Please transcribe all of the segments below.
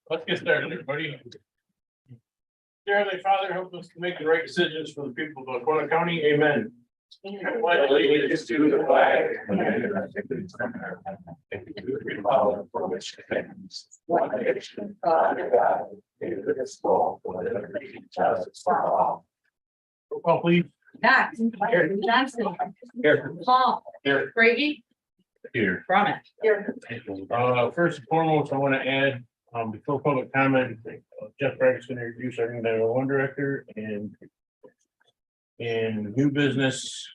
Let's get started, everybody. Dear Heavenly Father, help us to make the right decisions for the people of Oconto County. Amen. I pledge allegiance to the flag of the United States of America, and to the republic for which it stands, one nation, under God, indivisible, with liberty and justice for all. Roll call, please. Max. Johnson. Here. Paul. Here. Brady. Here. Brumman. Here. First and foremost, I want to add, before public comment, Jeff Bragg is going to introduce our new 911 director and new business,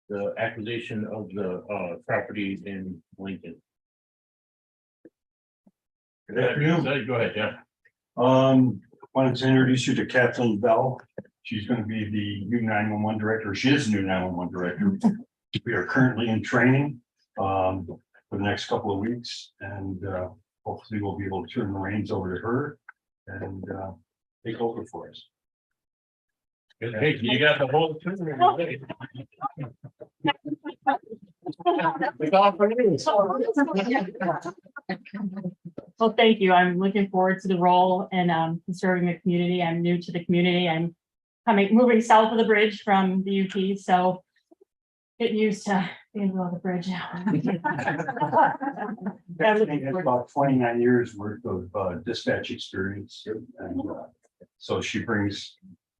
the acquisition of the property in Lincoln. Good afternoon. Go ahead, Jeff. Wanted to introduce you to Kathleen Bell. She's going to be the new 911 director. She is the new 911 director. We are currently in training for the next couple of weeks, and hopefully we'll be able to turn the reins over to her and take over for us. Hey, you got the whole. It's all for you. Well, thank you. I'm looking forward to the role and serving the community. I'm new to the community. I'm moving south of the bridge from the UP, so getting used to being below the bridge now. Kathleen has about 29 years worth of dispatch experience, and so she brings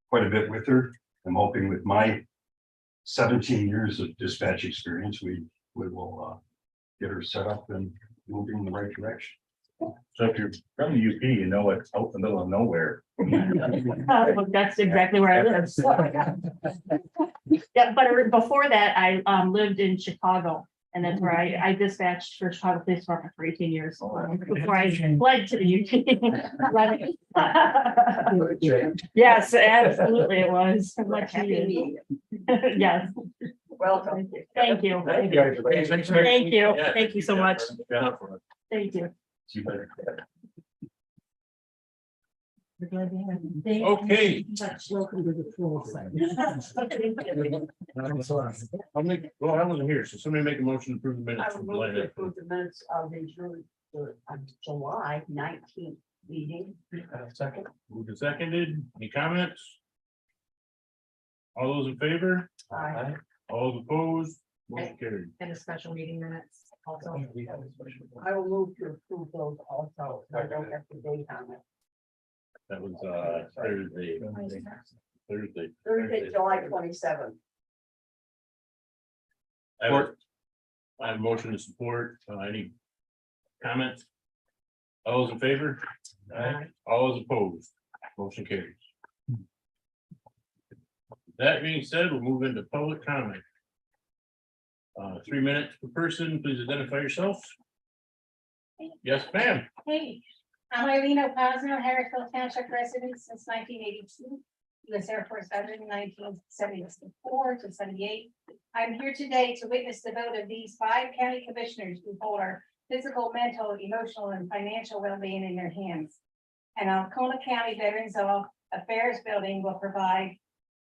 quite a bit with her. I'm hoping with my 17 years of dispatch experience, we will get her set up and moving in the right direction. So if you're from the UP, you know it's out in the middle of nowhere. That's exactly where I live. Yeah, but before that, I lived in Chicago, and that's where I dispatched for Chicago Police Department for 18 years before I fled to the UP. Yes, absolutely, it was much needed. Yes. Welcome. Thank you. Thank you. Thank you. Thank you so much. Thank you. Okay. Welcome to the floor. I wasn't here, so somebody make a motion to approve the minutes. I will move to approve the minutes of the July 19th meeting. Second. Moved and seconded. Any comments? All those in favor? Aye. All those opposed? Motion carried. And a special meeting minutes also. I will move to approve those also. I don't have the date on it. That was Thursday. Thursday, July 27th. I have a motion to support. Any comments? All those in favor? Aye. All those opposed? Motion carries. That being said, we'll move into public comment. 3 minutes per person. Please identify yourself. Yes, ma'am. Hey, I'm Eileen Opazno, Harrisville Township resident since 1982. U.S. Air Force veteran 1974 to 78. I'm here today to witness the vote of these 5 county commissioners who hold our physical, mental, emotional, and financial well-being in their hands. And Alcona County Veterans Affairs Building will provide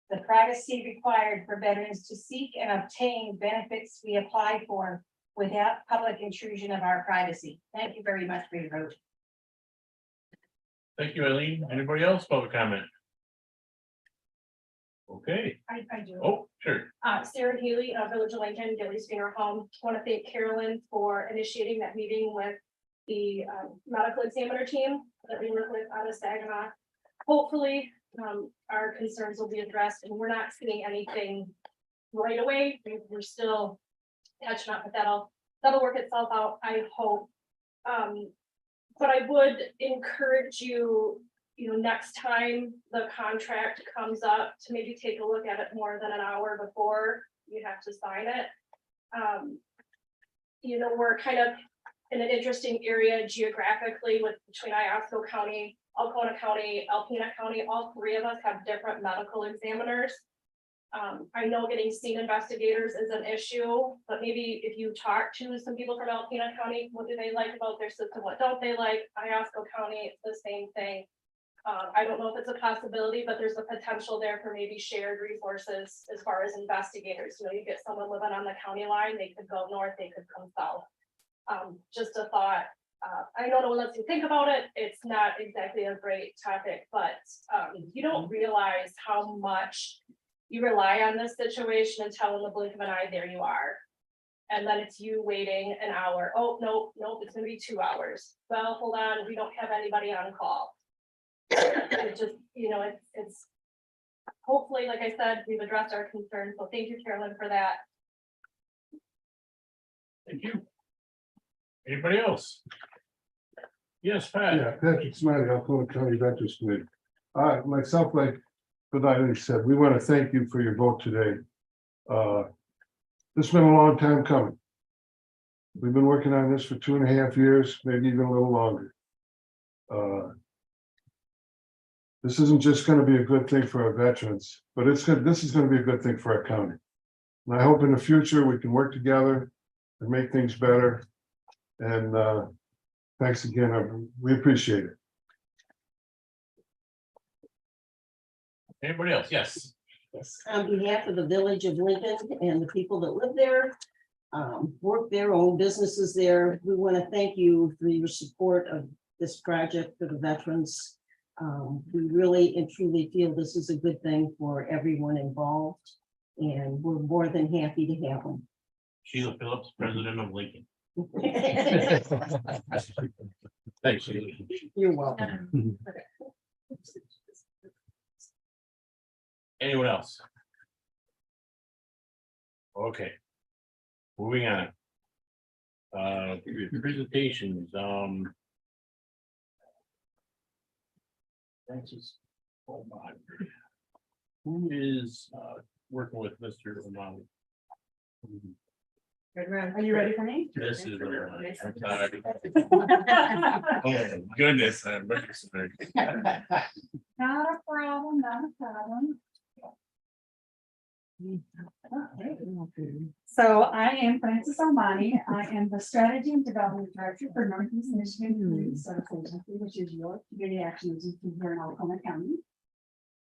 the privacy required for veterans to seek and obtain benefits we apply for without public intrusion of our privacy. Thank you very much for your vote. Thank you, Eileen. Anybody else? Public comment? Okay. I do. Oh, sure. Sarah Healy, Village of Lincoln, Gilly's Funeral Home. Want to thank Carolyn for initiating that meeting with the medical examiner team that we work with out of Saginaw. Hopefully, our concerns will be addressed, and we're not seeing anything right away. We're still catching up, but that'll work itself out, I hope. But I would encourage you, next time the contract comes up, to maybe take a look at it more than an hour before you have to sign it. We're kind of in an interesting area geographically between Iosco County, Alcona County, Alpena County. All 3 of us have different medical examiners. I know getting scene investigators is an issue, but maybe if you talk to some people from Alpena County, what do they like about their system? What don't they like? Iosco County, it's the same thing. I don't know if it's a possibility, but there's a potential there for maybe shared resources as far as investigators. You get someone living on the county line, they could go north, they could come south. Just a thought. I know no one lets you think about it. It's not exactly a great topic, but you don't realize how much you rely on this situation until in the blink of an eye, there you are. And then it's you waiting an hour. Oh, no, it's gonna be 2 hours. Well, hold on, we don't have anybody on call. It just, it's hopefully, like I said, we've addressed our concerns. So thank you, Carolyn, for that. Thank you. Anybody else? Yes, Pat. Yeah, Patrick Smiley, Alcona County Veterans Committee. Myself, like Vidality said, we want to thank you for your vote today. This has been a long time coming. We've been working on this for 2.5 years, maybe even a little longer. This isn't just going to be a good thing for our veterans, but this is going to be a good thing for our county. And I hope in the future we can work together and make things better. And thanks again. We appreciate it. Anybody else? Yes. Yes, on behalf of the village of Lincoln and the people that live there, work there, own businesses there, we want to thank you for your support of this project for the veterans. We really and truly feel this is a good thing for everyone involved, and we're more than happy to have them. Sheila Phillips, president of Lincoln. Thanks, Sheila. You're welcome. Anyone else? Okay. Moving on. Presentations, Francis. Who is working with Mr. O'Malley? Are you ready for me? This is. I'm sorry. Oh, goodness. I'm very sorry. Not a problem, not a problem. So I am Francis Almani. I am the Strategy and Development Director for Northeast Michigan Community Service Agency, which is your community action agency here in Alcona County.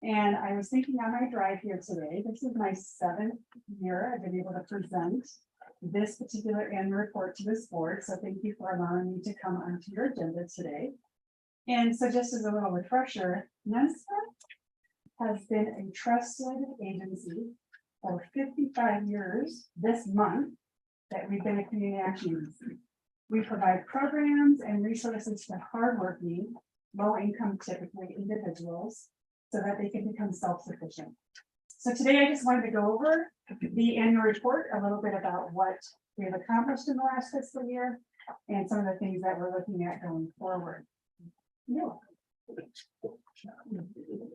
And I was thinking on my drive here today, this is my 7th year I've been able to present this particular annual report to this board. So thank you for allowing me to come onto your agenda today. And so just as a little refresher, NESCA has been a trusted agency for 55 years this month that we've been a community action agency. We provide programs and resources to hardworking, low-income, typically individuals, so that they can become self-sufficient. So today I just wanted to go over the annual report, a little bit about what we have accomplished in the last fiscal year and some of the things that we're looking at going forward. Yeah.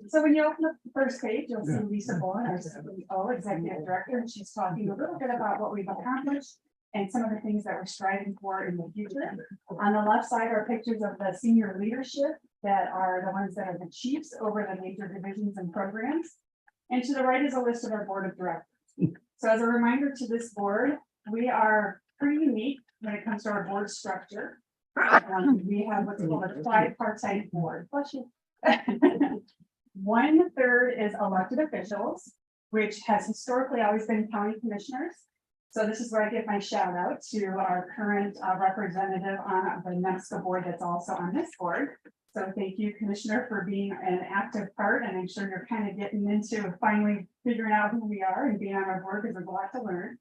So when you open up the first page, you'll see Lisa Bourne, our CEO, Executive Director, and she's talking a little bit about what we've accomplished and some of the things that we're striving for in the future. On the left side are pictures of the senior leadership that are the ones that are the chiefs over the major divisions and programs. And to the right is a list of our board of directors. So as a reminder to this board, we are pretty unique when it comes to our board structure. We have what's called a tripartite board. 1/3 is elected officials, which has historically always been county commissioners. So this is where I give my shout out to our current representative on the NESCA board that's also on this board. So thank you, Commissioner, for being an active part, and I'm sure you're kind of getting into finally figuring out who we are and being on our board because there's a lot to learn.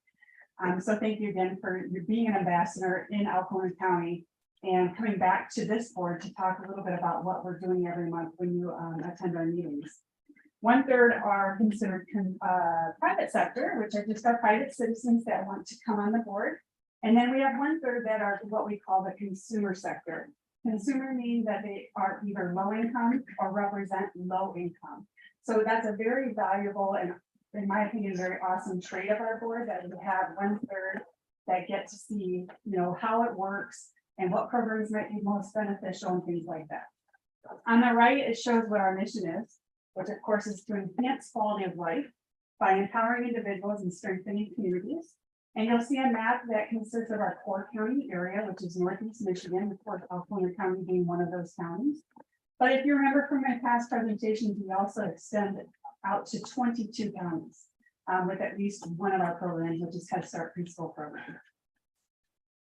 So thank you again for you being an ambassador in Alcona County and coming back to this board to talk a little bit about what we're doing every month when you attend our meetings. 1/3 are considered private sector, which are just our private citizens that want to come on the board. And then we have 1/3 that are what we call the consumer sector. Consumer means that they are either low income or represent low income. So that's a very valuable and, in my opinion, very awesome trait of our board, that we have 1/3 that get to see, how it works and what programs might be most beneficial and things like that. On the right, it shows what our mission is, which of course is to enhance quality of life by empowering individuals and strengthening communities. And you'll see a map that consists of our core county area, which is Northeast Michigan, of course, Alcona County being one of those counties. But if you remember from my past presentations, we also extend out to 22 counties with at least one of our programs, which is Head Start Preschool program.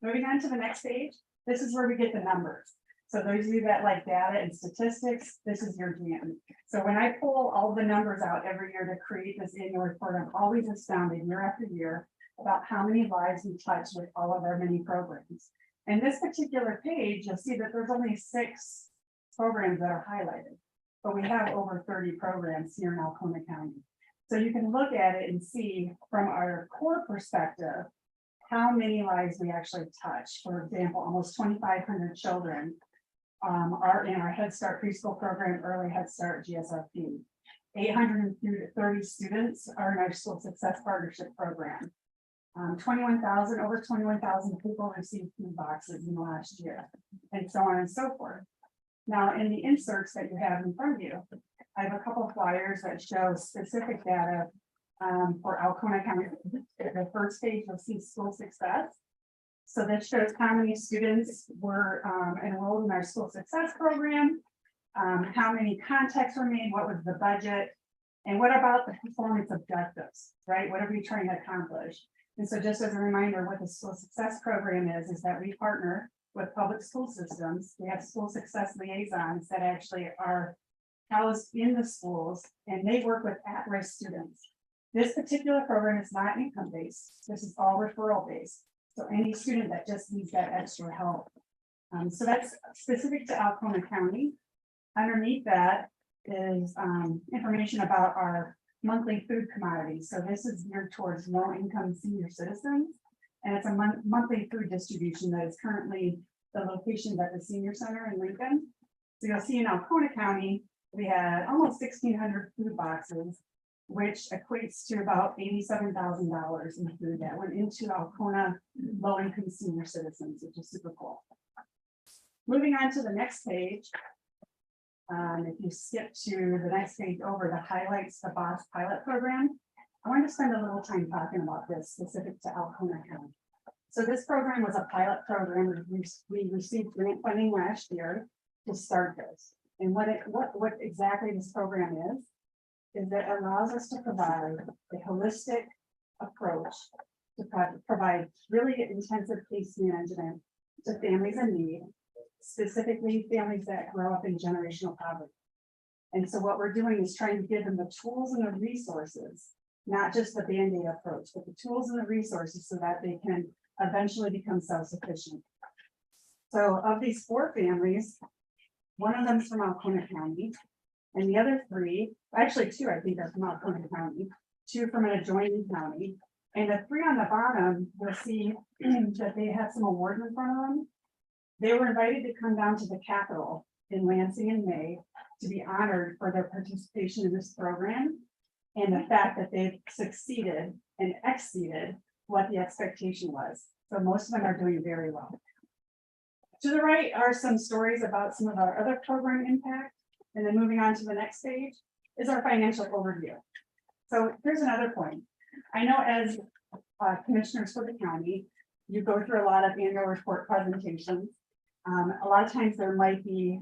Moving on to the next page, This is where we get the numbers. So those of you that like data and statistics, this is your jam. So when I pull all the numbers out every year to create this annual report, I'm always astounded year after year about how many lives we touch with all of our many programs. And this particular page, you'll see that there's only 6 programs that are highlighted, but we have over 30 programs here in Alcona County. So you can look at it and see from our core perspective, how many lives we actually touch. For example, almost 2,500 children are in our Head Start preschool program, Early Head Start GSRP. 830 students are in our School Success Partnership program. 21,000, over 21,000 people received food boxes in the last year, and so on and so forth. Now, in the inserts that you have in front of you, I have a couple of flyers that show specific data for Alcona County. The first page, you'll see school success. So that shows how many students were enrolled in our school success program, how many contacts were made, what was the budget, and what about the performance objectives, right? What are we trying to accomplish? And so just as a reminder, what the school success program is that we partner with public school systems. We have school success liaisons that actually are housed in the schools, and they work with at-risk students. This particular program is not income-based. This is all referral-based. So any student that just needs that extra help. So that's specific to Alcona County. Underneath that is information about our monthly food commodities. So this is geared towards low-income senior citizens. And it's a monthly food distribution that is currently the location at the senior center in Lincoln. So you'll see in Alcona County, we had almost 1,600 food boxes, which equates to about $87,000 in food that went into Alcona low-income senior citizens, which is super cool. Moving on to the next page. If you skip to the next page over that highlights the BOSS pilot program, I want to spend a little time talking about this specific to Alcona County. So this program was a pilot program. We received grant funding last year to start this. And what exactly this program is that it allows us to provide a holistic approach to provide really intensive case management to families in need, specifically families that grow up in generational poverty. And so what we're doing is trying to give them the tools and the resources, not just the Band-Aid approach, but the tools and the resources so that they can eventually become self-sufficient. So of these 4 families, one of them is from Alcona County, and the other 3, actually 2, I think are from Alcona County, 2 from an adjoining county. And the 3 on the bottom, you'll see that they have some awards in front of them. They were invited to come down to the Capitol in Lansing in May to be honored for their participation in this program and the fact that they've succeeded and exceeded what the expectation was. So most of them are doing very well. To the right are some stories about some of our other program impact. And then moving on to the next page is our financial overview. So here's another point. I know as commissioners for the county, you go through a lot of annual report presentations. A lot of times there might be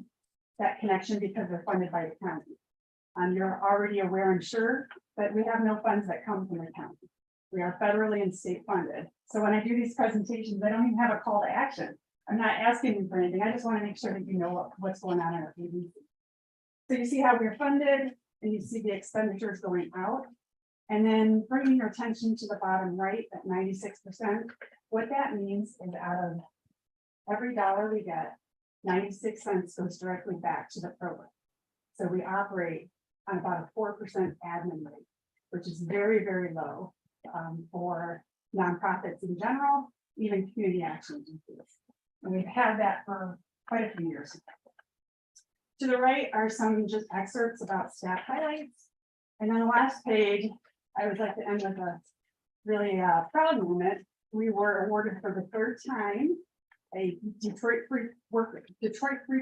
that connection because they're funded by the county. You're already aware, I'm sure, that we have no funds that come from the county. We are federally and state funded. So when I do these presentations, I don't even have a call to action. I'm not asking you for anything. I just want to make sure that you know what's going on in our agency. So you see how we're funded and you see the expenditures going out. And then bringing your attention to the bottom right at 96%. What that means is out of every dollar we get, 96 cents goes directly back to the program. So we operate on about a 4% admin rate, which is very, very low for nonprofits in general, even community action agencies. And we've had that for quite a few years. To the right are some just excerpts about staff highlights. And then the last page, I would like to end with a really proud moment. We were awarded for the 3rd time a Detroit Free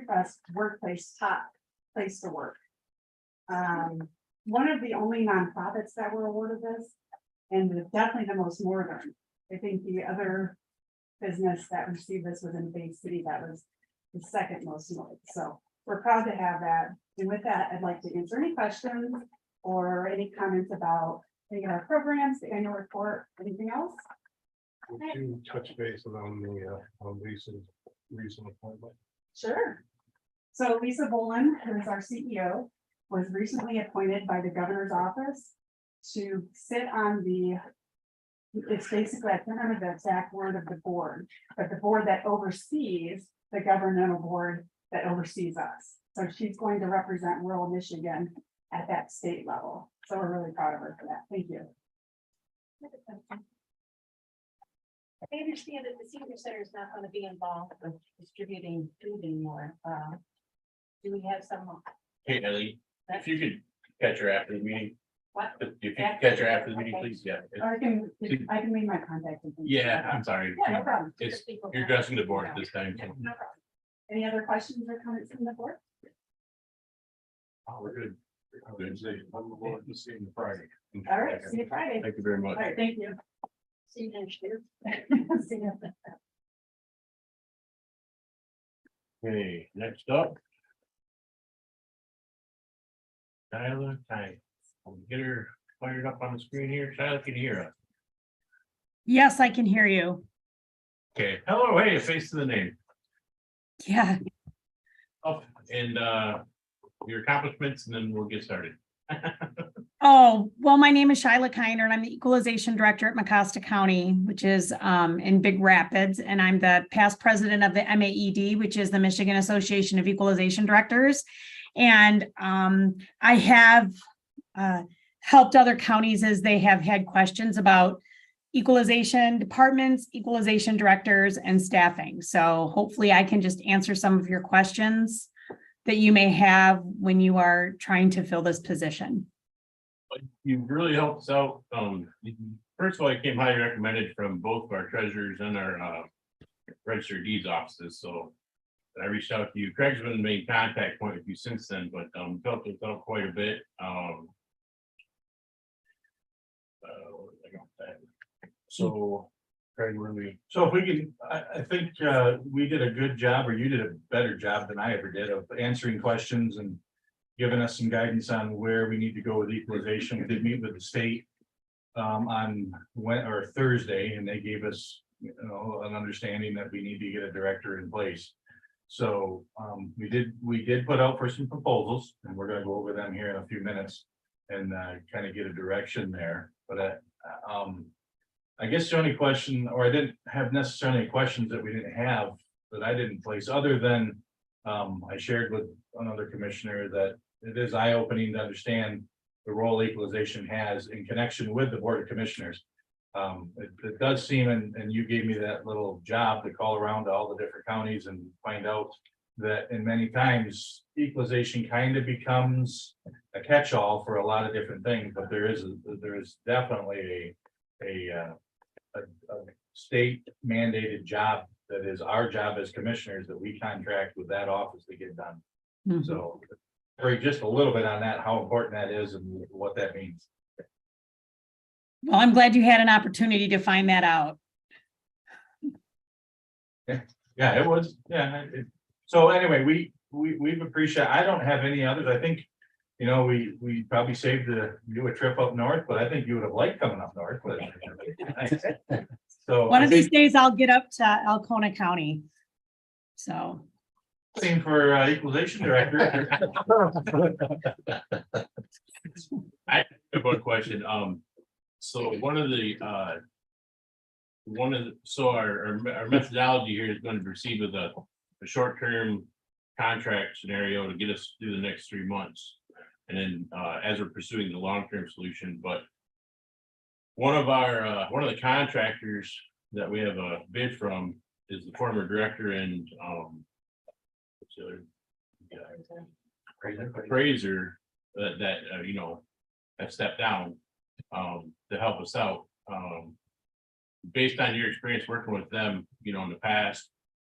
Press Workplace Top Place to Work. One of the only nonprofits that were awarded this, and definitely the most northern. I think the other business that received this was in Bay City. That was the 2nd most north. So we're proud to have that. And with that, I'd like to answer any questions or any comments about any of our programs, the annual report, anything else. Would you touch base on the leases? recent appointment. Sure. So Lisa Boland, who is our CEO, was recently appointed by the governor's office to sit on it's basically, I can't remember the exact word of the board, but the board that oversees the governmental board that oversees us. So she's going to represent rural Michigan at that state level. So we're really proud of her for that. Thank you. I understand that the senior center is not going to be involved with distributing food anymore. Do we have some? Hey, Ellie, if you could catch her after the meeting, What? if you could catch her after the meeting, please, yeah. Or I can leave my contact information. Yeah, I'm sorry. Yeah, no problem. It's, you're addressing the board this time. No problem. Any other questions or comments from the board? Oh, we're good. Good. I'm going to see you Friday. All right, see you Friday. Thank you very All much. right, thank you. See you next year. See you. Okay, next up. Tyler, I'll get her fired up on the screen here. Tyler, can you hear us? Yes, I can hear you. Okay, hello, hey, face to the name. Yeah. Oh, and your accomplishments, and then we'll get started. Oh, well, my name is Shyla Kiner and I'm the Equalization Director at Mecosta County, which is in Big Rapids. And I'm the past president of the MAED, which is the Michigan Association of Equalization Directors. And I have helped other counties as they have had questions about equalization departments, equalization directors, and staffing. So hopefully I can just answer some of your questions that you may have when you are trying to fill this position. You've really helped us out. First of all, you came highly recommended from both of our treasurers and our registered deeds offices. So I reached out to you. Craig's been the main contact point with you since then, but helped us out quite a bit. So, Craig, really. So if we can, I think we did a good job, or you did a better job than I ever did of answering questions and giving us some guidance on where we need to go with equalization. We did meet with the state on Thursday, and they gave us, an understanding that we need to get a director in place. So we did put out for some proposals, and we're gonna go over them here in a few minutes and kind of get a direction there. But I guess the only question, or I didn't have necessarily any questions that we didn't have that I didn't place, other than I shared with another commissioner that it is eye-opening to understand the role equalization has in connection with the Board of Commissioners. It does seem, and you gave me that little job to call around to all the different counties and find out that in many times equalization kind of becomes a catch-all for a lot of different things, but there is definitely a state mandated job that is our job as commissioners that we contract with that office to get done. Mhm. So just a little bit on that, how important that is and what that means. Well, I'm glad you had an opportunity to find that out. Yeah, it was, yeah. So anyway, we've appreciated, I don't have any others. I think, we probably saved you a trip up north, but I think you would have liked coming up north. But so One of I these think days I'll get up to Alcona County. So, same for equalization director. I have one question. So our methodology here is going to proceed with a short-term contract scenario to get us through the next 3 months. And then as we're pursuing the long-term solution, but one of the contractors that we have a bid from is the former director and what's the other guy? Fraser that have stepped down to help us out. Based on your experience working with them, in the past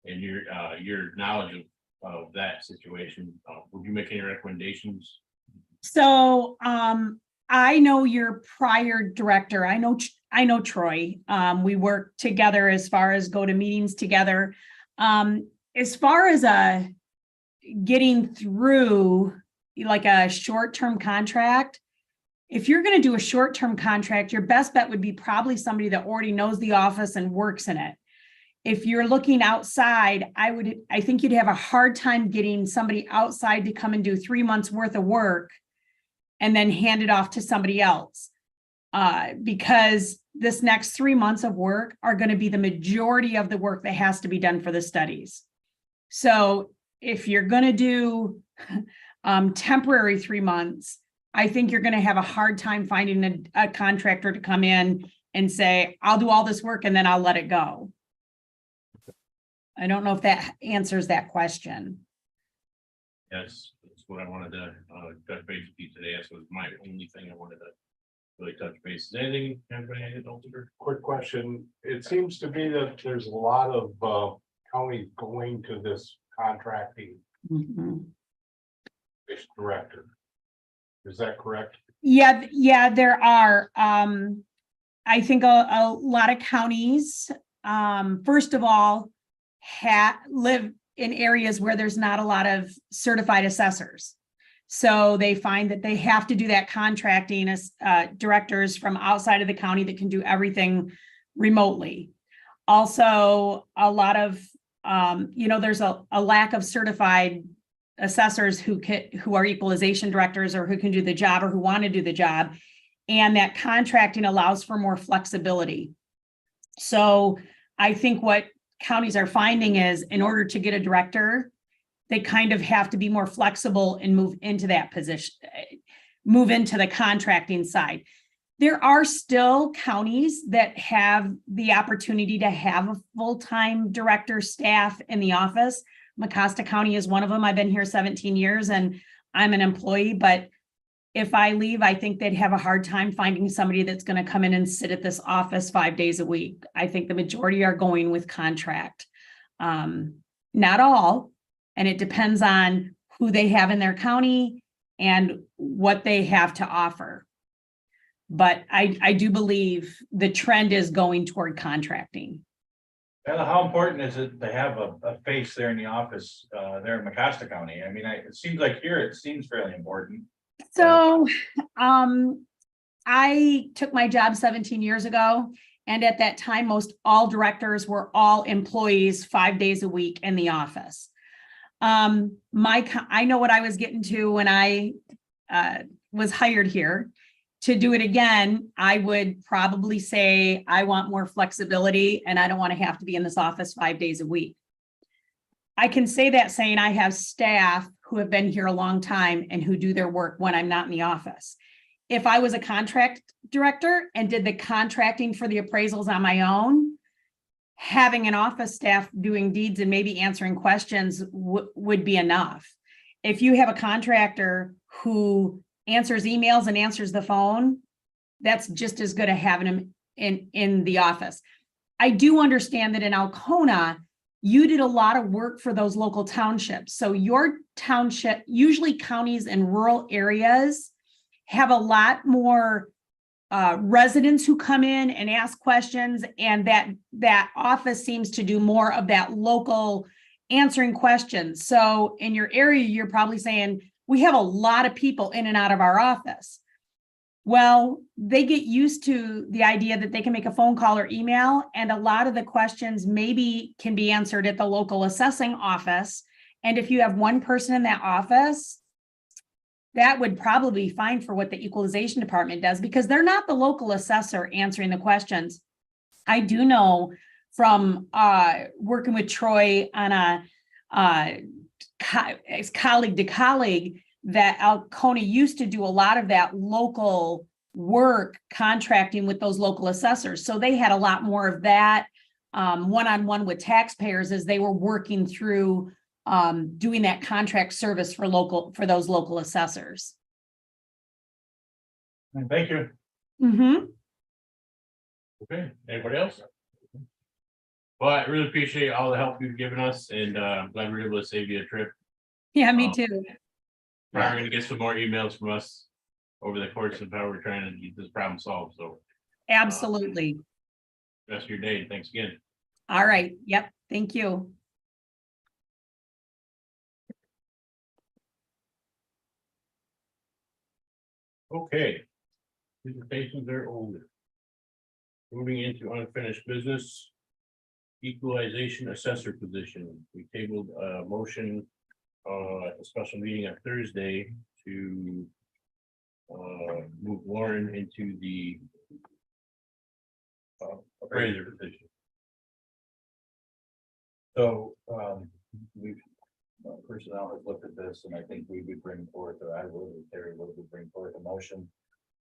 and your knowledge of that situation, would you make any recommendations? so I know your prior director. I know Troy. We work together as far as go to meetings together. As far as getting through like a short-term contract, if you're going to do a short-term contract, your best bet would be probably somebody that already knows the office and works in it. if you're looking outside, I think you'd have a hard time getting somebody outside to come and do 3 months worth of work and then hand it off to somebody else. Because this next 3 months of work are going to be the majority of the work that has to be done for the studies. So if you're going to do temporary 3 months, I think you're going to have a hard time finding a contractor to come in and say, I'll do all this work and then I'll let it go. I don't know if that answers that question. Yes, that's what I wanted to touch base with you today. That was my only thing I wanted to really touch base. Is anything, anybody had else? Quick question. It seems to be that there's a lot of counties going to this contracting Mhm. director. Is that correct? Yeah, there are. I think a lot of counties, first of all, live in areas where there's not a lot of certified assessors. So they find that they have to do that contracting as directors from outside of the county that can do everything remotely. Also, a lot of, there's a lack of certified assessors who are equalization directors or who can do the job or who want to do the job. And that contracting allows for more flexibility. So I think what counties are finding is in order to get a director, they kind of have to be more flexible and move into that position, move into the contracting side. There are still counties that have the opportunity to have a full-time director staff in the office. Mecosta County is one of them. I've been here 17 years and I'm an employee, but if I leave, I think they'd have a hard time finding somebody that's going to come in and sit at this office 5 days a week. I think the majority are going with contract. Not all, and it depends on who they have in their county and what they have to offer. But I do believe the trend is going toward contracting. Ella, how important is it to have a face there in the office, there in Mecosta County? I mean, it seems like here, it seems fairly important. So, I took my job 17 years ago, and at that time, most all directors were all employees 5 days a week in the office. I know what I was getting to when I was hired here. To do it again, I would probably say I want more flexibility and I don't want to have to be in this office 5 days a week. I can say that saying I have staff who have been here a long time and who do their work when I'm not in the office. If I was a contract director and did the contracting for the appraisals on my own, having an office staff doing deeds and maybe answering questions would be enough. If you have a contractor who answers emails and answers the phone, that's just as good as having him in the office. I do understand that in Alcona, you did a lot of work for those local townships. So your township, usually counties and rural areas, have a lot more residents who come in and ask questions, and that office seems to do more of that local answering questions. So in your area, you're probably saying, we have a lot of people in and out of our office. Well, they get used to the idea that they can make a phone call or email, and a lot of the questions maybe can be answered at the local assessing office. And if you have one person in that office, that would probably be fine for what the equalization department does, because they're not the local assessor answering the questions. I do know from working with Troy on a colleague to colleague that Alcona used to do a lot of that local work contracting with those local assessors. So they had a lot more of that one-on-one with taxpayers as they were working through doing that contract service for those local assessors. Thank you. Mm-hmm. Okay, anybody else? Well, I really appreciate all the help you've given us, and I'm glad we were able to save you a trip. Yeah, me too. We're gonna get some more emails from us over the course of how we're trying to get this problem solved, so Absolutely. rest of your day, thanks again. All right. Yep. Thank you. Okay. Presentations are over. Moving into unfinished business. equalization assessor position. We tabled a motion at a special meeting on Thursday to move Lauren into the appraiser position. So, we've, personnel has looked at this, and I think we would bring forth, or I will, or Terry will bring forth a motion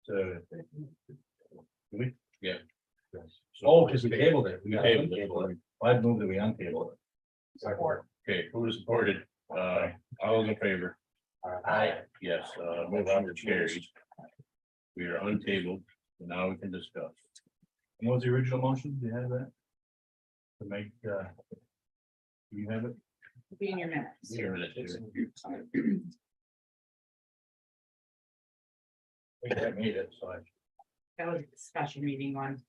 to. Do we? Yeah. Oh, because we tabled it. We Tabled it. tabled it. I'd move that we untable it. Support. Okay, who is supported? All those in favor? Aye. Yes, motion carries. We are untabled, so now we can discuss. And what was the original motion? Do you have that? To make, do you have it? Be in your minutes. Here it is. I think I made it, so I. That was a special meeting one.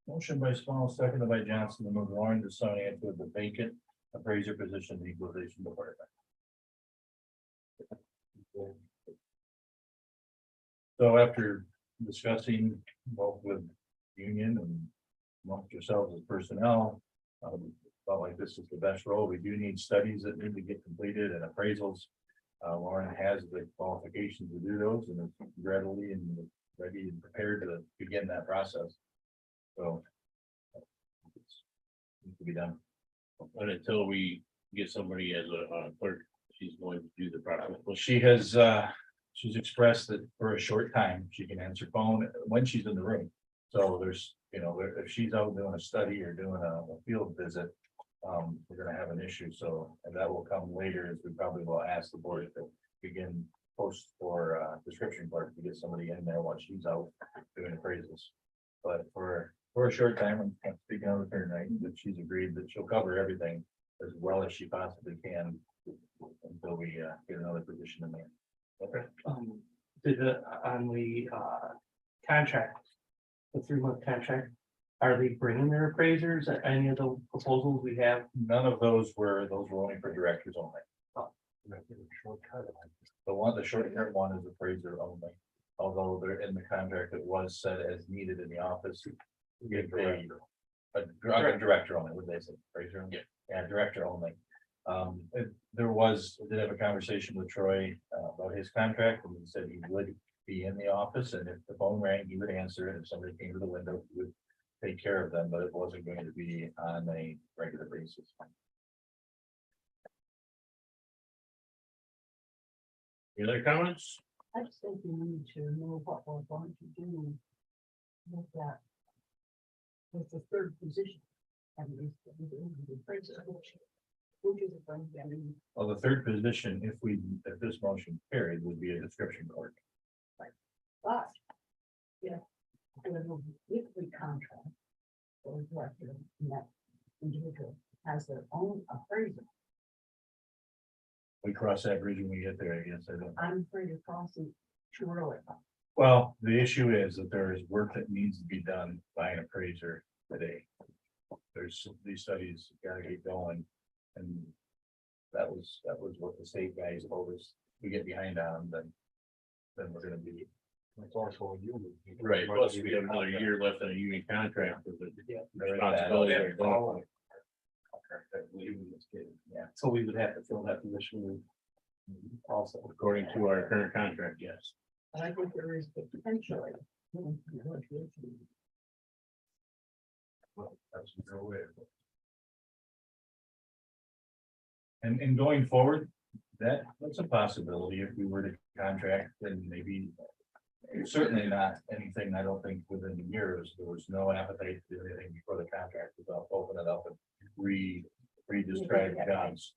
Motion by Small, seconded by Johnson, to move Lauren to Sonny into the vacant appraiser position in the equalization department. So after discussing both with union and amongst yourselves as personnel, felt like this is the best role. We do need studies that need to get completed and appraisals. Lauren has the qualifications to do those and is readily and ready and prepared to begin that process. So. It's needs to be done. But until we get somebody as a clerk, she's going to do the process. Well, she's expressed that for a short time, she can answer phone when she's in the room. So there's, if she's out doing a study or doing a field visit, we're gonna have an issue. So, and that will come later, as we probably will ask the board to begin post for description part to get somebody in there while she's out doing appraisals. But for a short time, I'm speaking on her tonight, that she's agreed that she'll cover everything as well as she possibly can until we get another position in there. Okay. on the contract, the 3-month contract, are they bringing their appraisers at any of the proposals we have? None of those were only for directors only. The short-term one is appraiser only, although they're in the contract, it was set as needed in the office. Give a director only, would they say, appraiser? Yeah, director only. Did have a conversation with Troy about his contract, and he said he would be in the office, and if the phone rang, he would answer it. If somebody came to the window, he would take care of them, but it wasn't going to be on a regular basis. Any other comments? I just think we need to know what we're going to do with that. With the third position. And the appraiser. Which is going to be. Well, the third position, if this motion carried, would be a description clerk. But, yeah, if we contract, or director, and that individual has their own appraiser, We cross that bridge when we get there, I guess. I don't. I'm afraid of crossing too early. Well, the issue is that there is work that needs to be done by an appraiser today. There's these studies gotta get going. And that was what the state guys told us. We get behind on them, then we're gonna be. It's also a union. Right, plus we have another year left on a union contract with the There is that. responsibility. of going. Yeah, So we would have to fill that position also. According to our current contract, yes. And I think there is potentially. well, that's no way. And going forward, that's a possibility if we were to contract, then maybe. Certainly not anything, I don't think within the years, there was no appetite to do anything before the contract was up, open it up and re-describe jobs.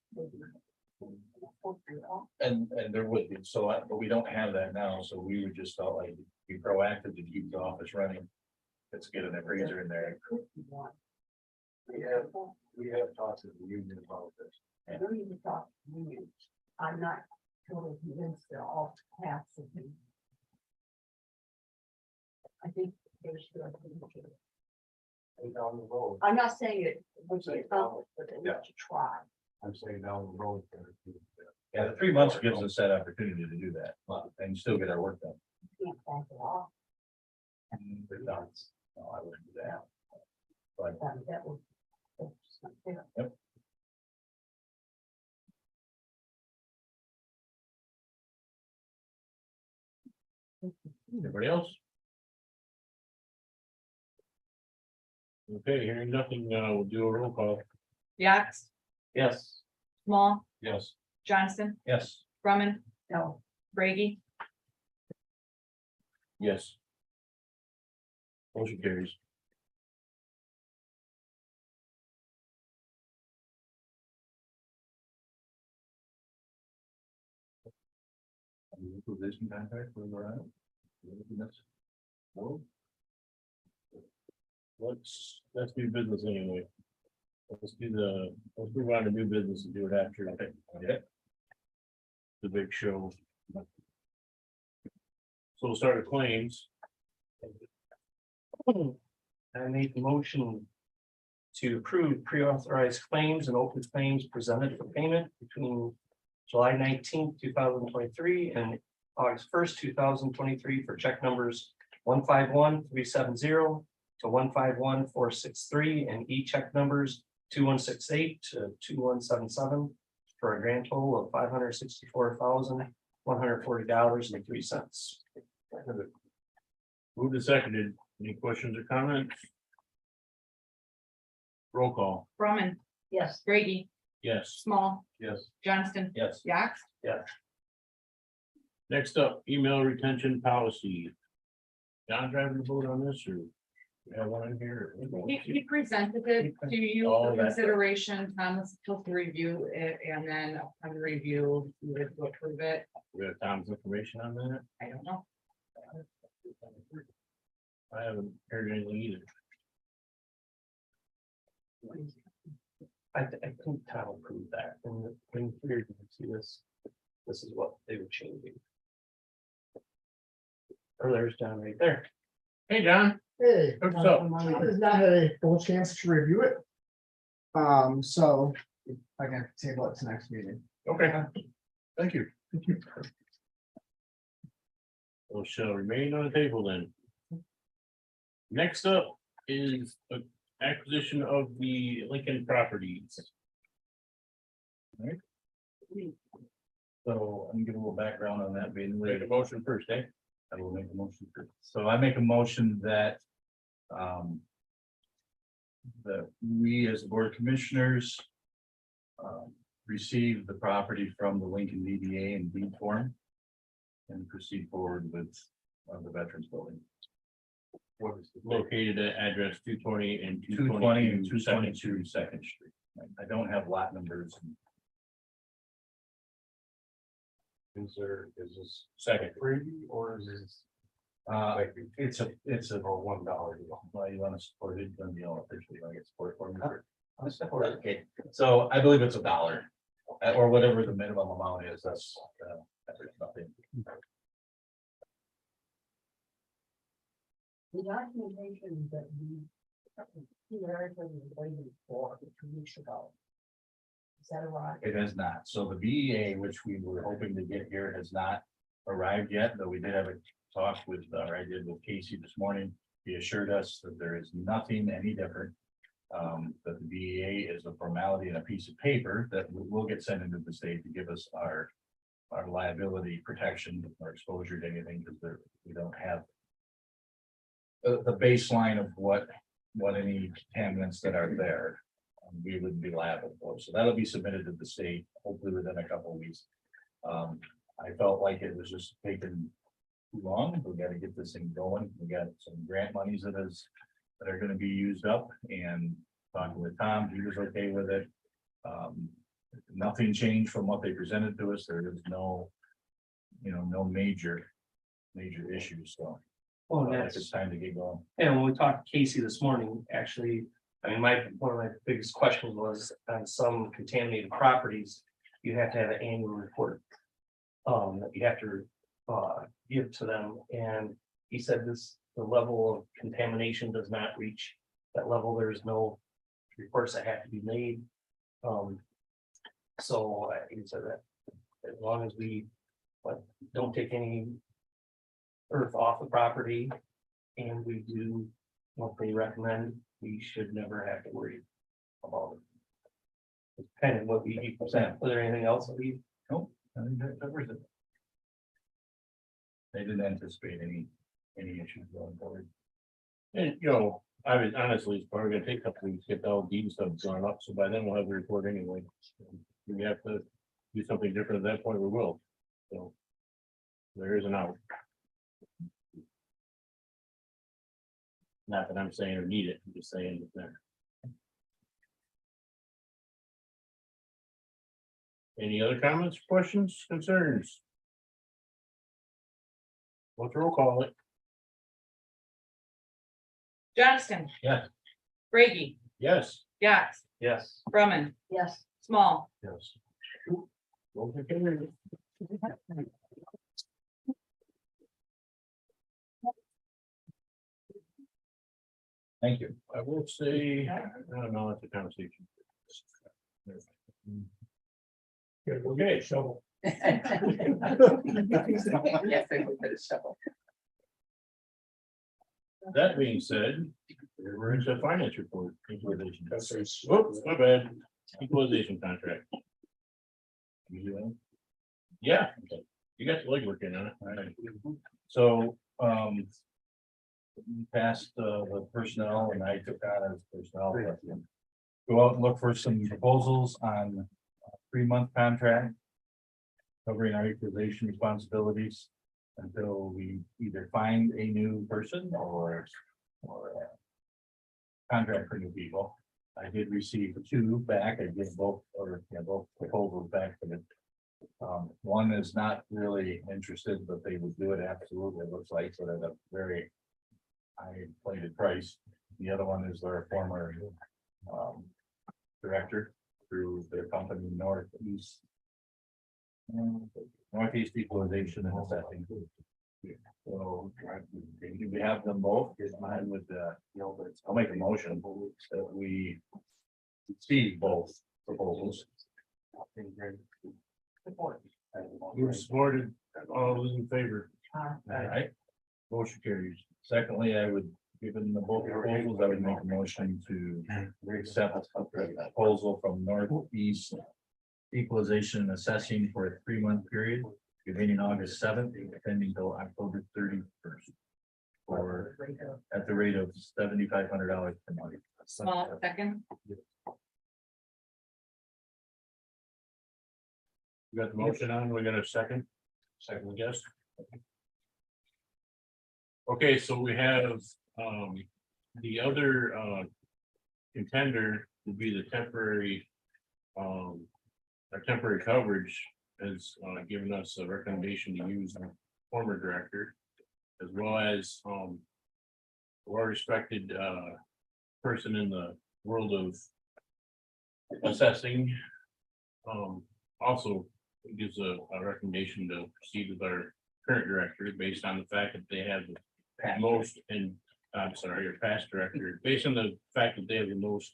And there would be, but we don't have that now, so we would just felt like be proactive to keep the office running. Let's get an appraiser in there. We have talked to the union about this. I don't even talk to unions. I'm not totally convinced they're all paths of me. I think there's. And down the road, I'm not saying it would be accomplished, but they need to try. I'm saying down the road. Yeah, the 3 months gives us that opportunity to do that and still get our work done. Can't back it off. They're done. No, I wouldn't do that. But Anybody else? Okay, hearing nothing, we'll do a roll call. Yax, Yes. Small, Yes. Johnston, yes, Brumman. No. Brady, Yes. Motion carries. Equalization contract, where we're at. Well, let's do business anyway. Let's move on to new business and do it after. Yeah. The big show. So we'll start with claims. I make the motion to approve pre-authorized claims and open claims presented for payment between July 19th, 2023 and August 1st, 2023 for check numbers 151-370 to 151-463 and e-check numbers 2168 to 2177 for a grand total of $564,140.03. Moved and seconded. Any questions or comments? Roll call. Brumman. Yes. Brady, Yes. Small, Yes. Johnston. Yes. Yax. Next up, email retention policy. John driving the boat on this or? You have one in here? He presented it to you Oh, for that's- consideration. Tom was supposed to review it and then upon review, you would approve it. We have Tom's information on that. I don't know. I haven't heard anything either. I think Tom approved that and when here you can see this, this is what they were changing. Or there's John right there. Hey, John. Hey, What's up? I has not had a full chance to review it. So I can table it to next meeting. Okay. Thank you. Well, shall remain on the table then. Next up is acquisition of the Lincoln properties. So I'm gonna give a little background on that being Ready to motion first, eh? I will make a motion. So I make a motion that. That we as the board of commissioners. Receive the property from the Lincoln DDA in deed form. And proceed forward with the Veterans Building. What is the Located at address 220 and 220 and 222 222 Second Street. I don't have lot numbers. Is this Second. free or is this? It's a $1. Well, you want to support it, then you'll officially want to get support for me. Okay, so I believe it's $1. Or whatever the minimum amount is, that's nothing. The documentation that waited for 2 weeks ago. Is that arrived? It has not. So the VEA, which we were hoping to get here, has not arrived yet, though we did have a talk with, I did with Casey this morning. He assured us that there is nothing any different. That the VEA is a formality and a piece of paper that will get sent into the state to give us our liability protection or exposure to anything, because we don't have the baseline of what any contaminants that are there, we wouldn't be liable for. So that'll be submitted to the state, hopefully within a couple of weeks. I felt like it was just taking too long. We got to get this thing going. We got some grant monies that are going to be used up, and talking with Tom, he was okay with it. Nothing changed from what they presented to us. There is no major issues. So Oh, I think that's. it's time to get going. And when we talked to Casey this morning, actually, I mean, one of my biggest questions was on some contaminated properties, you have to have an annual report. That you have to give to them, and he said the level of contamination does not reach that level. There's no reports that have to be made. So he said that as long as we don't take any earth off the property, and we do what they recommend, we should never have to worry about it. It's kind of what we 8%. Was there anything else that we? Nope, I think that covers it. They didn't anticipate any issues going forward. And, you know, I mean, honestly, it's probably gonna take a couple weeks to get all deed stuff drawn up, so by then we'll have the report anyway. If we have to do something different at that point, we will. So. There is an out. Not that I'm saying or need it, I'm just saying that there. Any other comments, questions, concerns? What's roll call it? Johnston. Yes. Brady. Yes. Yax. Yes. Brumman. Yes. Small. Yes. Motion carried. Thank you. I will say, I don't know, it's a conversation. Okay, shovel. Yes, they would put a shovel. That being said, we're into finance report, equalization. Whoops, my bad, equalization contract. You doing? Yeah, you got the legwork in on it. All right. So, passed the personnel and I took on as personnel. Go out and look for some proposals on a 3-month contract. Covering our equalization responsibilities until we either find a new person or contract for new people. I did receive 2 back. I did both proposals back for it. One is not really interested, but they would do it absolutely, it looks like, so at a very high inflated price. The other one is their former director through their company Northeast Equalization and Assessing. So we have them both. Is mine with I'll make a motion that we see both proposals. Who supported, all those in favor? All right. Motion carries. Secondly, I would, given the both proposals, I would make a motion to accept a proposal from Northeast Equalization and Assessing for a 3-month period beginning August 7th, ending till October 31st. Or at the rate of $7,500 per month. Small, second. We got the motion on, we got a second? Second, guess. Okay, so we have, the other, contender would be the temporary, our temporary coverage has, given us a recommendation to use our former director. As well as, a well-respected, person in the world of assessing. Also gives a recommendation to proceed with our current director based on the fact that they have the most, and I'm sorry, your past director, based on the fact that they have the most,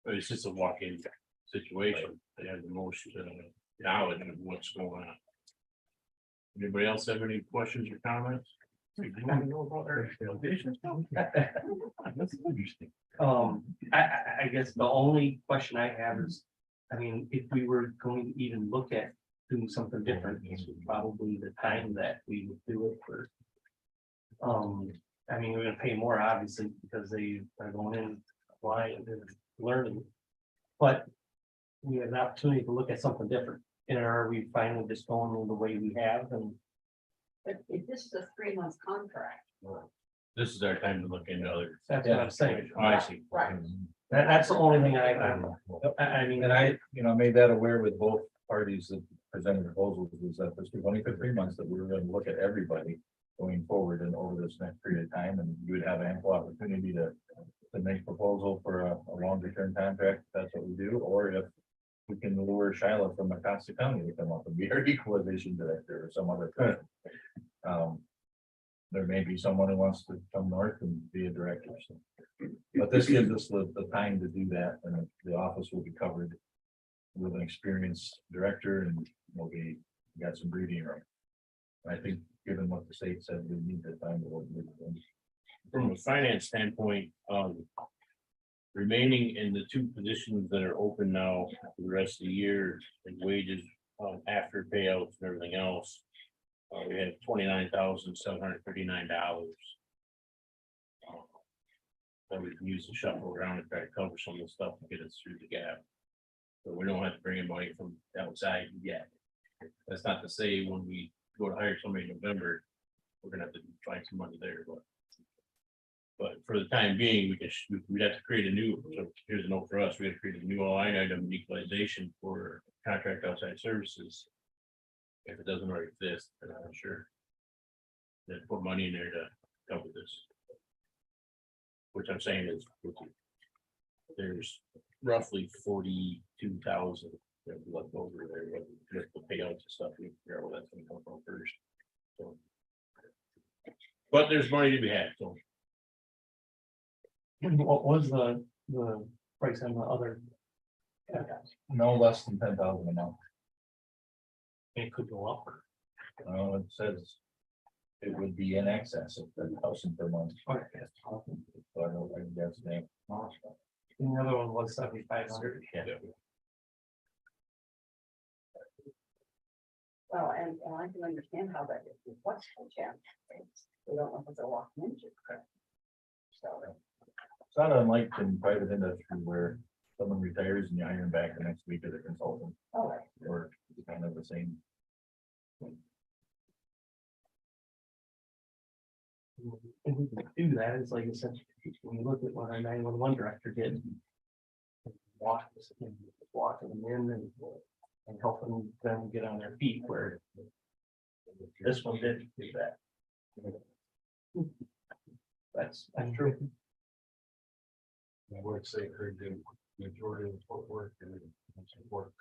it's just a walk-in situation. They have the most knowledge of what's going on. Anybody else have any questions or comments? Do you want to know about our foundation? That's interesting. I guess the only question I have is, I mean, if we were going to even look at doing something different, this would probably the time that we would do it for. I mean, we're gonna pay more obviously because they are going in blind and learning. But we have an opportunity to look at something different. And are we finally just going the way we have and But if this is a 3-month contract. This is our time to look into other. that's what I'm saying. Oh, I see. Right. That's the only thing I mean, And I, made that aware with both parties that presented proposals, was that this was only for 3 months, that we were going to look at everybody going forward and over this next period of time, and you would have ample opportunity to make proposal for a longer term contract, if that's what we do, or if we can lure Shiloh from Acosta County to come up and be our equalization director or some other person. There may be someone who wants to come north and be a director. So. But this gives us the time to do that, and the office will be covered with an experienced director, and we got some breathing room. I think, given what the state said, we need to find a little bit of things. from a finance standpoint, remaining in the two positions that are open now for the rest of the year and wages, after payouts and everything else. We have $29,739. That we can use to shuffle around and try to cover some of the stuff to get us through the gap. So we don't have to bring in money from outside yet. That's not to say when we go to hire somebody in November, we're gonna have to find some money there, but for the time being, we'd have to create a new, so here's a note for us, we have to create a new line item equalization for contract outside services. If it doesn't already exist, then I'm not sure. Then put money in there to cover this. Which I'm saying is, there's roughly 42,000 left over there with the payouts and stuff. We figure out where that's gonna come from first. So. But there's money to be had, so. What was the price on the other? No less than 10,000 a month. It could go up. It says it would be in excess of 10,000 per month. So I don't, I guess, name. And the other one was 7,500. Yeah. Well, and I can understand how that is. What's the chance? We don't know what they're walking into. So. It's not unlike in private industry where someone retires and you hire them back the next week as a consultant, Oh, or it's kind of the same. And we could do that, it's like essentially, when you look at what our 911 director did. Walking them in and helping them get on their feet where. This one didn't do that. That's true. I would say her do majority of the work and work.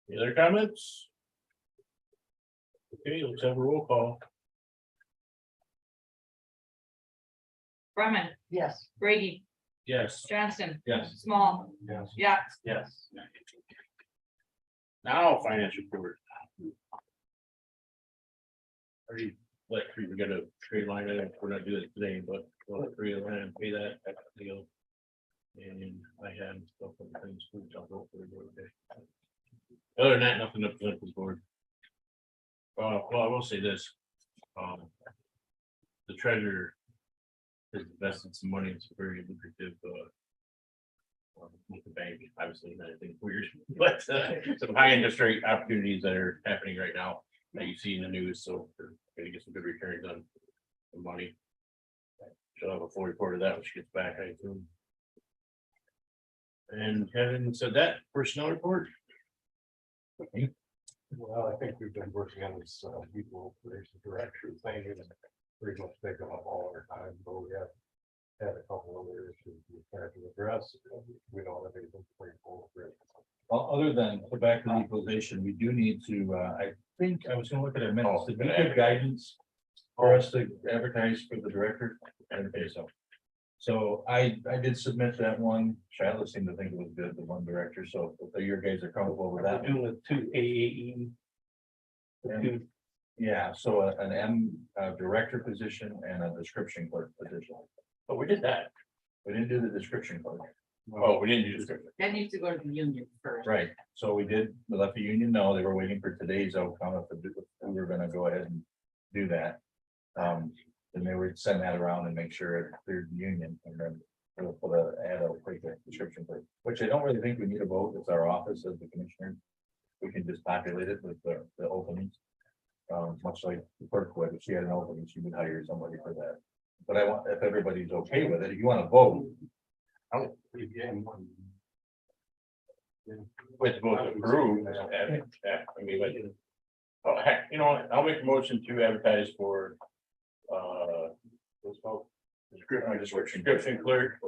Any other comments? Okay, let's have a roll call. Brumman, yes. Brady, Yes. Johnston. Yes. Small. Yes. Yeah. Yes. Now, finance report. Already, we got a trade line, item. We're not doing it today, but we'll agree on that and pay that deal. And I had stuff on things. I'll go for it. Other than that, nothing to present to the board. Well, I will say this. The treasurer has invested some money in some very lucrative with the bank, obviously, not anything weird, but some high interest rate opportunities that are happening right now that you see in the news, so we're gonna get some good returns on the money. She'll have a full report of that when she gets back, I assume. And having said that, personnel report. Well, I think we've been working on this people relations director thing and pretty much taken up all our time, but we have had a couple of other issues we had to address. We don't have anything to bring forward. Well, other than tobacco legalization, we do need to, I think, I was gonna look at our minutes, did we give guidance for us to advertise for the director? Okay, so I did submit that one. Shiloh seemed to think it was good, the one director, so if your guys are comfortable with We're that. doing the two AAE. The two. Yeah, so an M director position and a description clerk position. Oh, we did that. We didn't do the description clerk. Oh, we didn't use it. That needs to go to the union first. Right, so we let the union know, they were waiting for today's outcome if we were gonna go ahead and do that. Then they would send that around and make sure it cleared the union and then we'll put a add a quick description for it, which I don't really think we need a vote. It's our office as the commissioner. We can just populate it with the openings. Much like the clerk would, if she had an opening, she would hire somebody for that. But I want, if everybody's okay with it, if you want to vote. With both approved, I mean, like, oh, heck, you know what, I'll make a motion to advertise for, what's it called? Description clerk,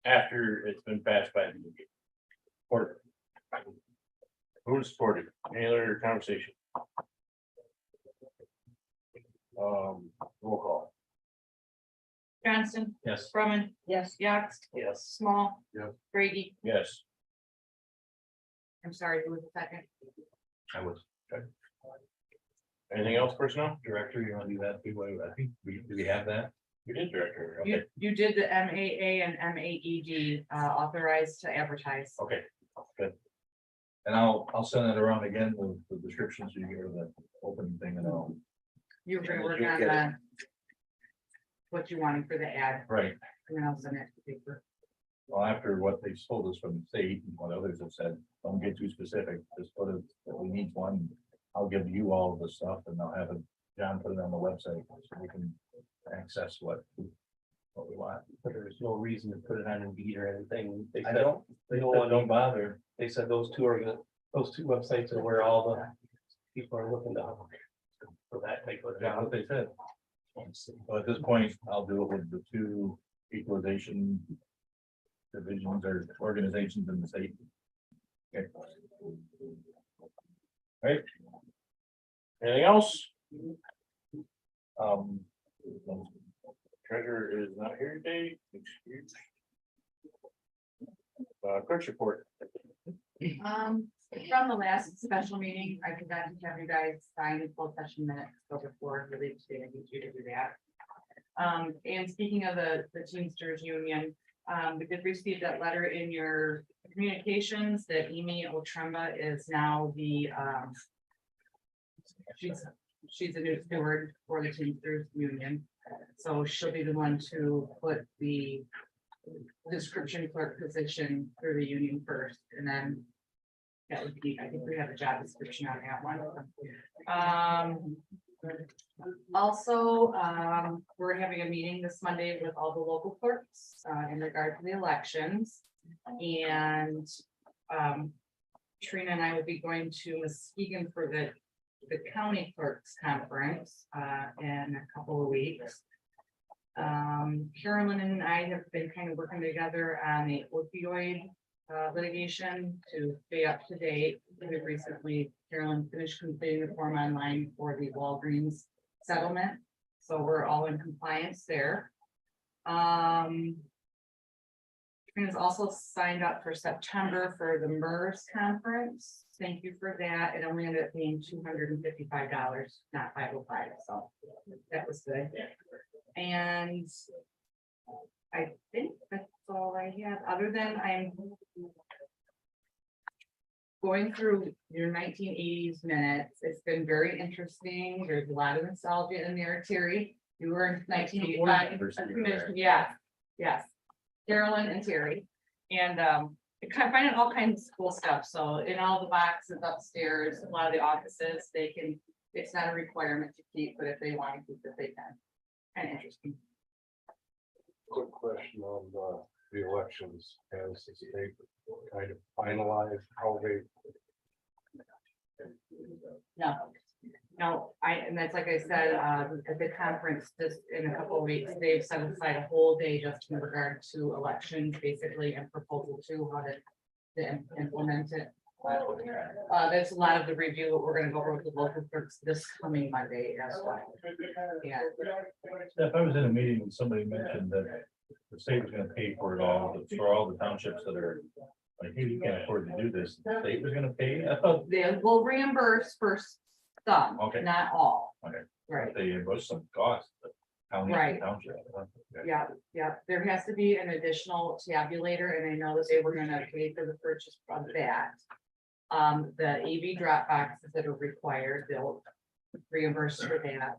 after it's been passed by the court. Who supported, any other conversation? Roll call. Johnston, Yes. Brumman, Yes. Yax, Yes. Small. Yes. Brady, Yes. I'm sorry, who was the second? I was. Anything else, personnel? Director, you want to do that? I think do we have that? You did, Director. You, Okay, you did the MAA and MAED authorized to advertise. okay, good. And I'll send it around again, the descriptions you give the open thing and all. You were gonna work You'll on get it. the what you wanted for the ad, Right. and then I'll send it to paper. Well, after what they told us from the state and what others have said, don't get too specific, just put it, that we need one. I'll give you all the stuff and I'll have it, John put it on the website so we can access what we want. But there's no reason to put it on Indeed or anything. They I said, don't, they don't want, don't bother. they said those two websites are where all the people are looking to. For that type of That's job. what they said. So at this point, I'll do it with the two equalization divisions or organizations in the state. Okay. Right? Anything else? Treasurer is not here today. Excuse. Clerk's report. From the last special meeting, I forgot to have you guys sign the closed session minutes, so before we leave today, I need you to do that. And speaking of the Teamsters Union, we did receive that letter in your communications that Amy Otremba is now the, she's a new steward for the Teamsters Union. So she'll be the one to put the description clerk position through the union first, and then that would be, I think we have a job description on that one. Also, we're having a meeting this Monday with all the local clerks in regard to the elections. And Trina and I will be going to Muskegon for the county clerks conference in a couple of weeks. Carolyn and I have been kind of working together on the opioid litigation to stay up to date. We recently, Carolyn finished completing the form online for the Walgreens settlement, so we're all in compliance there. Trina's also signed up for September for the MERS conference. Thank you for that. It only ended up being $255, not $505, so that was good. And I think that's all I have, other than I'm going through your 1980s minutes. It's been very interesting. There's a lot of nostalgia in there. Terry, you were in 1985. Yeah, yes. Carolyn and Terry. And I kind of finding all kinds of cool stuff. So in all the boxes upstairs, a lot of the offices, they can, it's not a requirement to keep, but if they want to keep it, they can. Kind of interesting. Quick question on the elections, has the state kind of finalized how they? No, and that's like I said, at the conference, just in a couple of weeks, they've set aside a whole day just in regard to elections, basically, and proposal to how to implement it. There's a lot of the review that we're gonna go over with the local clerks this coming Monday as well. Yeah, If I was in a meeting and somebody mentioned that the state was gonna pay for it all, for all the townships that are like, hey, you can't afford to do this, the state was gonna pay, I thought they will reimburse for some, Okay. not all. Okay. Right. they was some cost. but county and Right. township. Okay. Yeah, there has to be an additional tabulator, and I know that they were gonna pay for the purchase of that. The AV drop boxes that are required, they'll reimburse for that.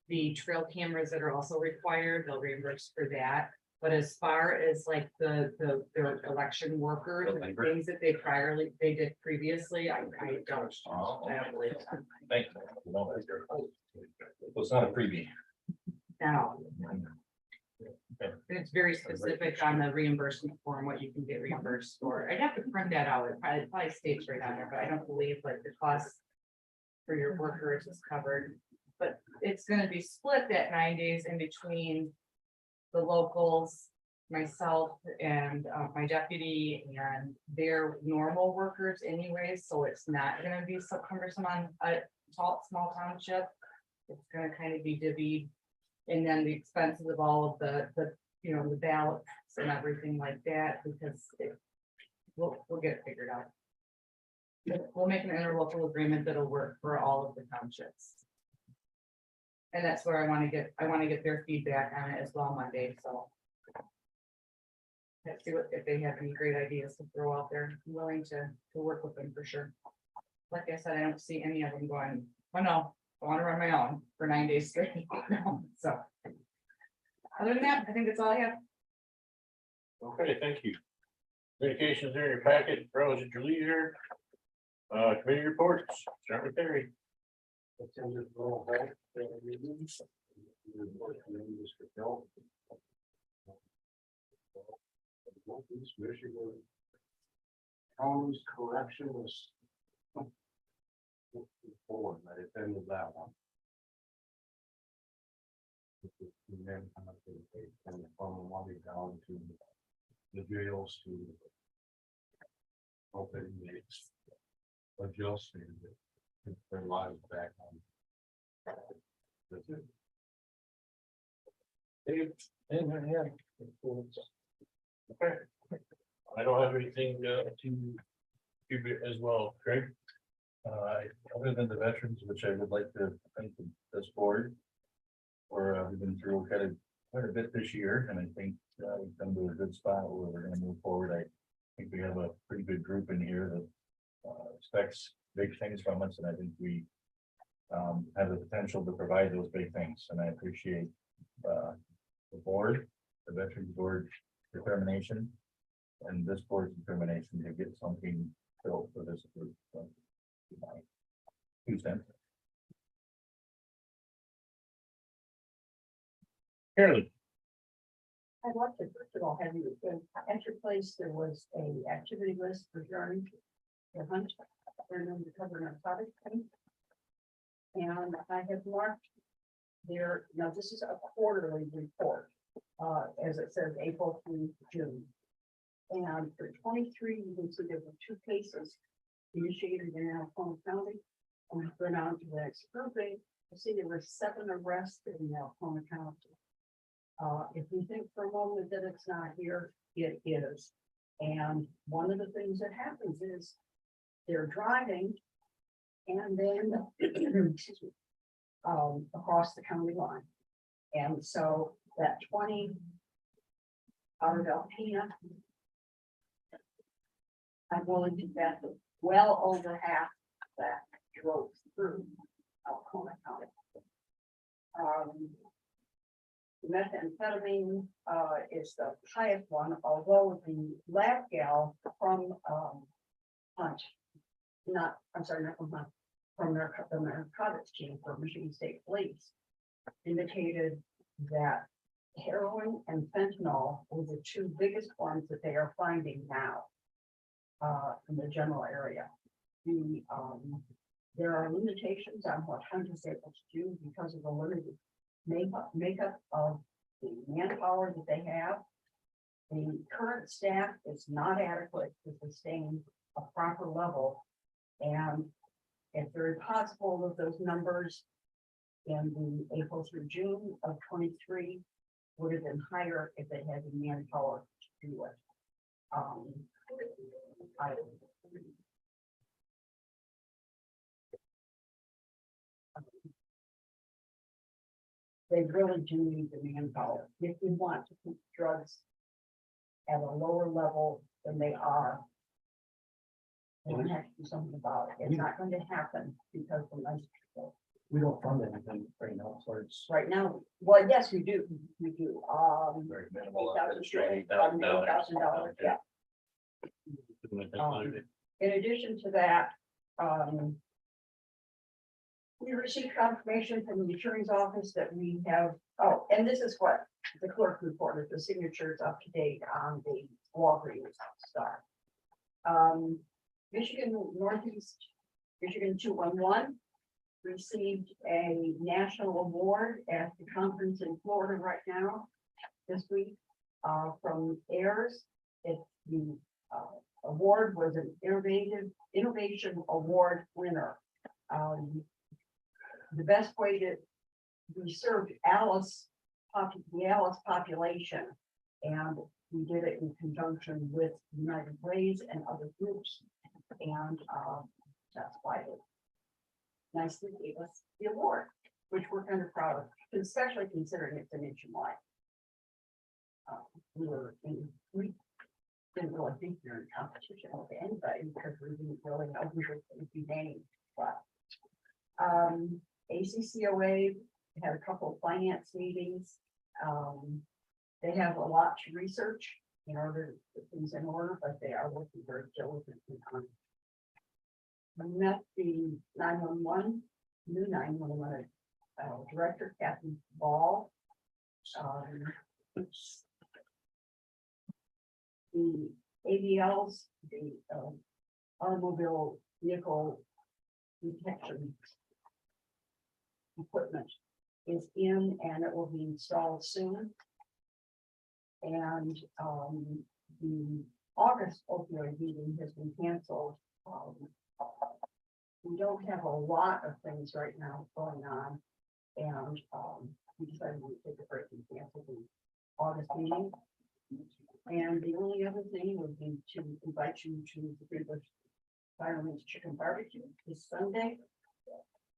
The trail cameras that are also required, they'll reimburse for that. But as far as like the election workers, The and labor. things that they did previously, I don't. Oh, I don't believe so. thank you. No, that's good. So it's not a freebie. No. And it's very specific on the reimbursement form, what you can get reimbursed for. I'd have to print that out. It probably states right on there, but I don't believe like the cost for your workers is covered. But it's gonna be split that 9 days in between the locals, myself and my deputy and their normal workers anyway, so it's not gonna be so cumbersome on a small township. It's gonna kind of be divvied And then the expenses of all of the, you know, the ballots and everything like that, because we'll get it figured out. We'll make an interlocal agreement that'll work for all of the townships. And that's where I want to get their feedback on it as well Monday, so. Let's see if they have any great ideas to throw out there. I'm willing to work with them for sure. Like I said, I don't see any of them going, oh no, I want to run my own for 9 days straight. No, so. Other than that, I think that's all I have. Okay, thank you. Communications are in your packet, browse at your leisure. Committee reports, start with Terry. Attended all health meetings. Mr. Hill. Northeast Michigan. County's correction was. Forward, I attended that one. And then and from money down to the jails to. Help inmates. Adjust and their lives back on. That's it. Dave, okay. I don't have anything to give you as well, Craig. Other than the veterans, which I would like to thank this board. For we've been through quite a bit this year, and I think we've come to a good spot where we're gonna move forward. I think we have a pretty good group in here that expects big things from us, and I think we have the potential to provide those big things, and I appreciate the board, the Veterans Board determination, and this board's determination to get something built for this group. So, my 2 cents. Carolyn. I'd like to, first of all, have you, at your place, there was a activity list for Journey. The hunt, and then the cover narcotic. And I have marked there, now this is a quarterly report, as it says, April through June. And for 23, you can see there were 2 cases initiated in Alcona County. And we went on to the next survey, I see there were 7 arrests in Alcona County. If we think for a moment that it's not here, it is. And one of the things that happens is they're driving and then excuse me, across the county line. And so that 20 out of Alpena, I'm willing to bet that well over half that drove through Alcona County. Methamphetamine is the highest one, although the lab gal from Hunt, I'm sorry, not from Hunt, from the narcotics team for Michigan State Police, indicated that heroin and fentanyl were the 2 biggest ones that they are finding now in the general area. There are limitations on what Hunt is able to do because of the limited makeup of the manpower that they have. The current staff is not adequate to sustain a proper level. And it's very possible that those numbers in the April through June of 23 would have been higher if they had the manpower to do it. They really do need the manpower. If we want to keep drugs at a lower level than they are, we're gonna have to do something about it. It's not going to happen because of nice people. We don't fund anything right now, so it's. Right now, well, yes, we do. We do. Very minimal. $8,000, yeah. In addition to that, we received confirmation from the attorney's office that we have, oh, and this is what the clerk reported, the signatures up to date on the Walgreens stuff. Michigan Northeast, Michigan 211 received a national award at the conference in Florida right now, this week, from AIRS. It's the award was an innovation award winner. The best way to, we served Alice the Alice population. And we did it in conjunction with United Ways and other groups. And that's why they nicely gave us the award, which we're kind of proud of, especially considering it's a nationwide. We didn't really think we were in competition with anybody because we didn't really know who would be named, but ACCOA had a couple of finance meetings. They have a lot to research in order to put things in order, but they are working very diligently on it. We met the 911, new 911 director, Kathy Ball. The ADLs, the automobile vehicle detection equipment is in and it will be installed soon. And the August opioid meeting has been canceled. We don't have a lot of things right now going on. And we decided to take a break and cancel the August meeting. And the only other thing would be to invite you to the Greenbush Fireman's Chicken Barbecue this Sunday.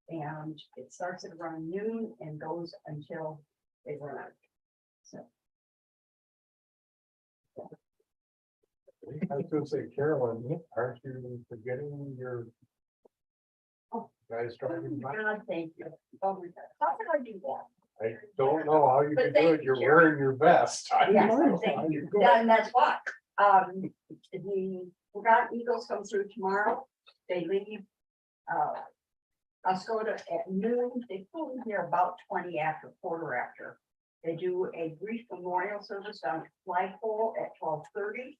And it starts at around noon and goes until they run out. So. I was gonna say, Carolyn, aren't you forgetting your guys driving by? God, thank you. Oh my God, how can I do that? I don't know how you But can do thank it. You're you. wearing your vest. Yes, thank you. Yeah, and that's why. The Forgotten Eagles come through tomorrow. They leave Oscoda at noon. They pull in here about 20 after, quarter after. They do a brief memorial service on Flagpole at 12:30.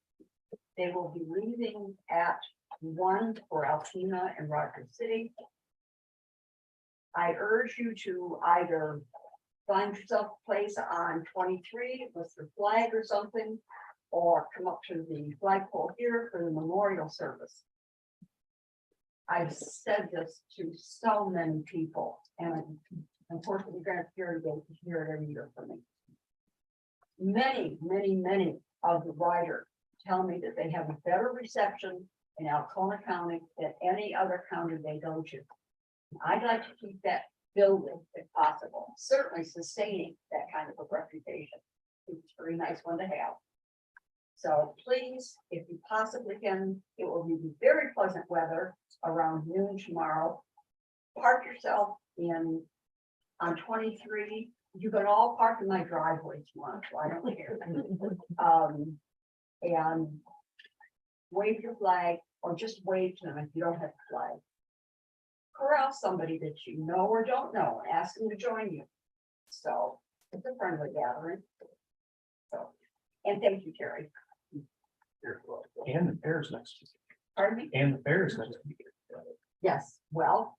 They will be leaving at 1 for Alpena and Roger City. I urge you to either find yourself a place on 23 with your flag or something, or come up to the flagpole here for the memorial service. I've said this to so many people, and unfortunately, you're gonna hear it every year from me. Many of the riders tell me that they have a better reception in Alcona County than any other county they go to. I'd like to keep that building if possible, certainly sustaining that kind of a reputation. It's a very nice one to have. So please, if you possibly can, it will be very pleasant weather around noon tomorrow. Park yourself on 23. You can all park in my driveway tomorrow, so I don't care. And wave your flag, or just wave to them if you don't have a flag. Corral somebody that you know or don't know, and ask them to join you. So it's a friendly gathering. So, and thank you, Terry. And the Bears next week. Pardon me? And the Bears next week. Yes, well.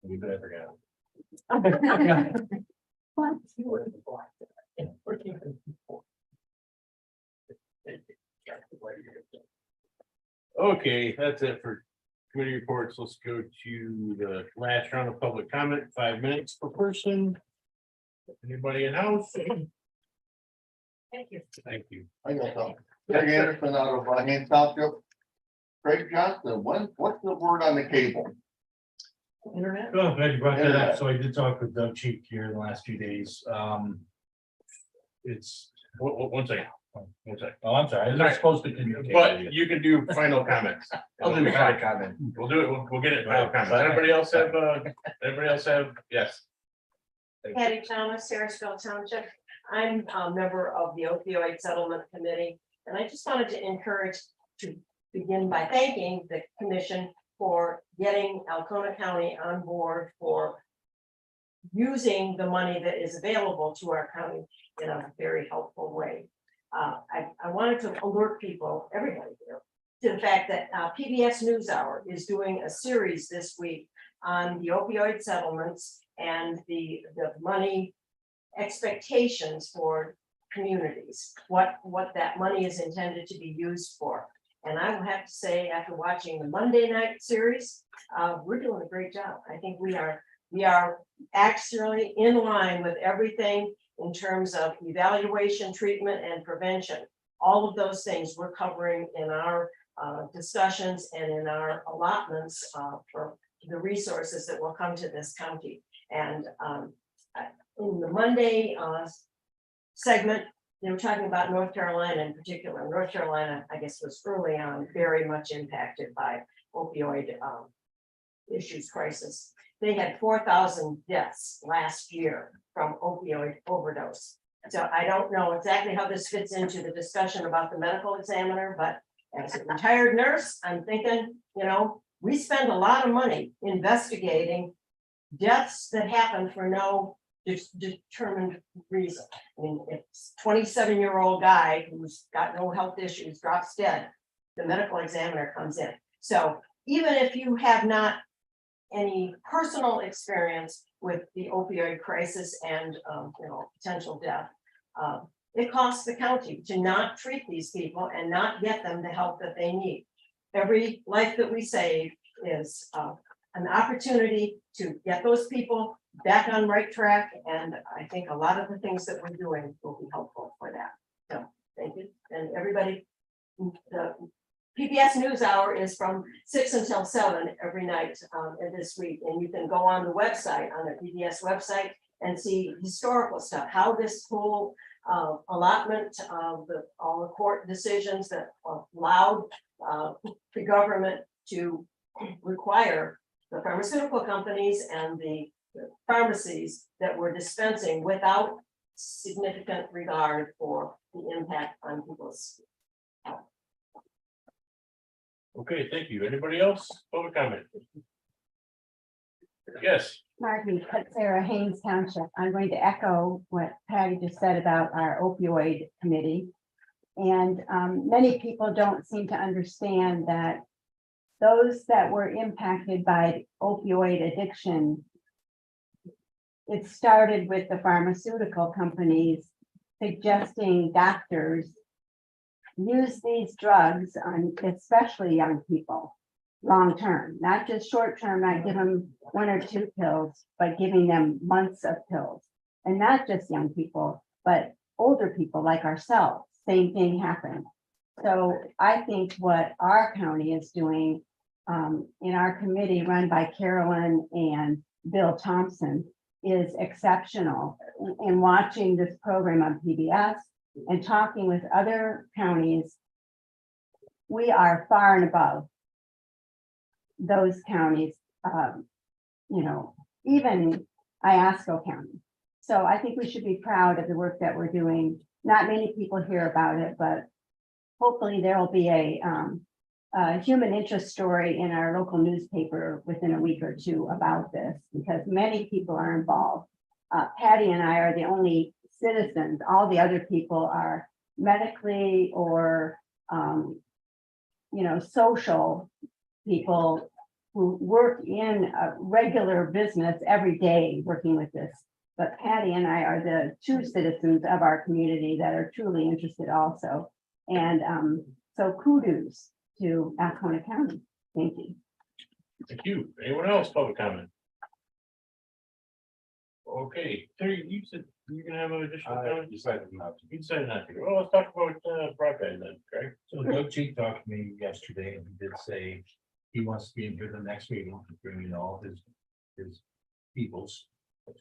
We could have forgotten. What? Okay, that's it for committee reports. Let's go to the last round of public comment, 5 minutes per person. Anybody in house? Thank you. Thank you. I got some. Greg Anderson out of Hand Township. Craig Johnson, what's the word on the cable? Internet? Oh, glad you brought that up. So I did talk with Doug Cheek here in the last few days. It's, One second. oh, I'm sorry, I was not supposed to communicate. with But you. you can do final comments. I'll do my comment. We'll do it. We'll get it. Final comments. Anybody else have? Yes. Patty Thomas, Sarasville Township. I'm a member of the opioid settlement committee, and I just wanted to encourage to begin by thanking the commission for getting Alcona County on board for using the money that is available to our county in a very helpful way. I wanted to alert people, everybody here, to the fact that PBS NewsHour is doing a series this week on the opioid settlements and the money expectations for communities, what that money is intended to be used for. And I will have to say, after watching the Monday night series, we're doing a great job. I think we are We are actually in line with everything in terms of evaluation, treatment, and prevention. All of those things we're covering in our discussions and in our allotments for the resources that will come to this county. And in the Monday segment, they were talking about North Carolina in particular. North Carolina, I guess, was early on very much impacted by opioid issues, crisis. They had 4,000 deaths last year from opioid overdose. So I don't know exactly how this fits into the discussion about the medical examiner, but as a retired nurse, I'm thinking, you know, we spend a lot of money investigating deaths that happen for no determined reason. I mean, if 27-year-old guy who's got no health issues drops dead, the medical examiner comes in. So even if you have not any personal experience with the opioid crisis and you know, potential death, it costs the county to not treat these people and not get them the help that they need. Every life that we save is an opportunity to get those people back on right track. And I think a lot of the things that we're doing will be helpful for that. So thank you. And everybody, the PBS NewsHour is from 6 until 7 every night this week. And you can go on the website, on the PBS website, and see historical stuff, how this whole allotment of all the court decisions that allowed the government to require the pharmaceutical companies and the pharmacies that were dispensing without significant regard for the impact on people's health. Okay, thank you. Anybody else? Public comment? Yes. Margie, Sarah, Haynes Township. I'm going to echo what Patty just said about our opioid committee. And many people don't seem to understand that those that were impacted by opioid addiction, it started with the pharmaceutical companies suggesting doctors use these drugs on especially young people long term, not just short term, not give them 1 or 2 pills, but giving them months of pills. And not just young people, but older people like ourselves, same thing happened. So I think what our county is doing in our committee run by Carolyn and Bill Thompson is exceptional. In watching this program on PBS and talking with other counties, we are far and above those counties, you know, even Iosco County. So I think we should be proud of the work that we're doing. Not many people hear about it, but hopefully there will be a human interest story in our local newspaper within a week or 2 about this, because many people are involved. Patty and I are the only citizens. All the other people are medically or, you know, social people who work in a regular business every day working with this. But Patty and I are the 2 citizens of our community that are truly interested also. And so kudos to Alcona County. Thank you. Thank you. Anyone else? Public comment? Okay, Terry, you said you're gonna have an additional comment? Decided not to. You decided not to. Well, let's talk about broadband then, okay? So Doug Cheek talked to me yesterday and he did say he wants to be in here the next meeting, bringing all his peoples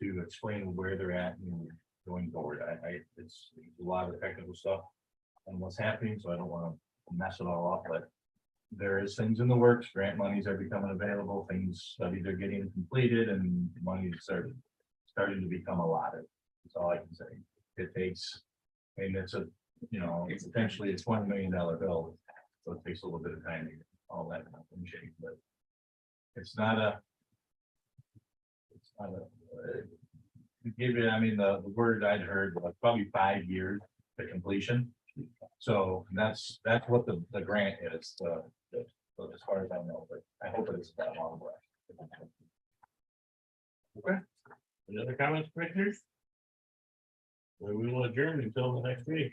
to explain where they're at and going forward. It's a lot of technical stuff and what's happening, so I don't want to mess it all up, but there is things in the works. Grant monies are becoming available, studies are getting completed, and money is starting to become allotted. That's all I can say. It takes, and it's it's potentially a $20 million bill, so it takes a little bit of time to get all that in shape, but it's not a, give it, I mean, the word I'd heard, like probably 5 years to completion. So that's what the grant is, as far as I know, but I hope it's that long way. Okay. Any other comments, commissioners? Well, we will adjourn until the next meeting.